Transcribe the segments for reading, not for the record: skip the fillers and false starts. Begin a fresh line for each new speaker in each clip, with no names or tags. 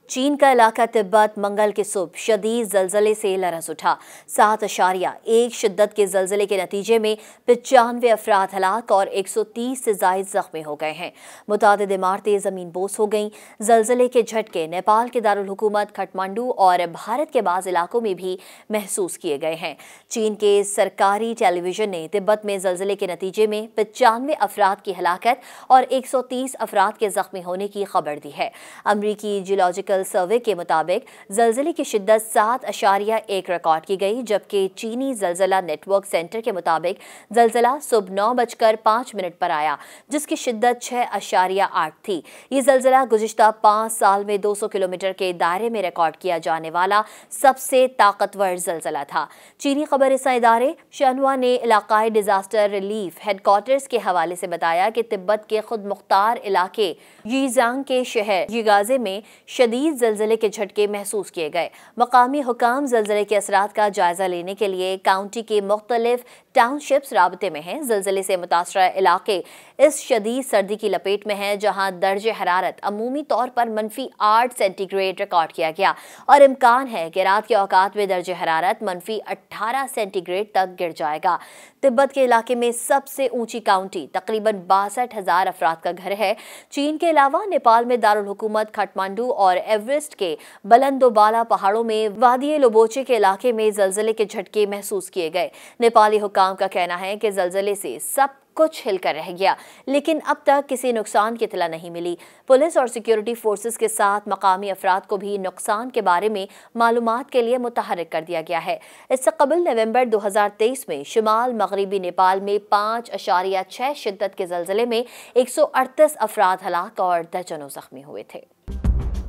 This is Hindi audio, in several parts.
चीन का इलाका तिब्बत मंगल की सुबह शदीद जलजले से लरज़ उठा। 7.1 शिद्दत के जलजले के नतीजे में 95 अफराद हलाक और 130 से जायद जख्मी हो गए हैं। मुतादिद इमारतें ज़मीन बोस हो गईं। जलजले के झटके नेपाल के दारुल हुकूमत काठमांडू और भारत के बाज़ इलाकों में भी महसूस किए गए हैं। चीन के सरकारी टेलीविजन ने तिब्बत में जलजले के नतीजे में 95 अफराद की हलाकत और 130 अफराद के जख्मी होने की खबर दी है। अमरीकी जियोलॉजिकल सर्वे के मुताबिक जलजले की शिद्दत 7.1 रिकॉर्ड की गई, जबकि चीनी जलजला नेटवर्क सेंटर के मुताबिक जलजला सुबह 9:05 पर आया, जिसकी शिद्दत 6.8 थी। ये जलजला गुज़िश्ता 5 साल में 200 किलोमीटर के दायरे में रिकॉर्ड किया जाने वाला सबसे ताकतवर जलजला था। चीनी खबर रसां इदारे शन्हुआ ने इलाकाई डिजास्टर रिलीफ हेडक्वार्टर्स के हवाले से बताया कि तिब्बत के खुद मुख्तार इलाके यीजांग के शहर यिगाजे में शदीद जलजले के झटके महसूस किए गए। मकामी हुकाम जलजले के असरात का जायजा लेने के लिए काउंटी के मुख्तलिफ टाउनशिप्स राबते में हैं। जलजले से मुतासरा इलाके इस शदीद सर्दी की लपेट में हैं, जहां दर्जे हरारत अमूमी तौर पर -8 सेंटीग्रेड रिकॉर्ड किया गया और इम्कान है कि रात के औकात में दर्जे हरारत -18 सेंटीग्रेड तक गिर जाएगा। तिब्बत के इलाके में सबसे ऊंची काउंटी तकरीबन 62,000 अफराद का घर है। चीन के अलावा नेपाल में दारुल हुकूमत काठमांडू और एवरेस्ट के बुलंदोबाला पहाड़ों में वादी लोबोचे के इलाके में जलजले के झटके महसूस किए गए। नेपाली हुकाम का कहना है कि जलजले से सब कुछ हिलकर रह गया, लेकिन अब तक किसी नुकसान की इत्तला नहीं मिली। पुलिस और सिक्योरिटी फोर्सेस के साथ मकामी अफराद को भी नुकसान के बारे में मालूमात के लिए मुतहर्रिक कर दिया गया है। इससे कबल नवंबर 2023 में शुमाल मगरबी नेपाल में 5.6 शिद्दत के जलजले में 138 अफराद हलाक और दर्जनों जख्मी हुए थे।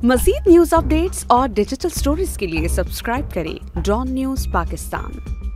मज़ीद न्यूज़ अपडेट्स और डिजिटल स्टोरीज के लिए सब्सक्राइब करें डॉन न्यूज़ पाकिस्तान।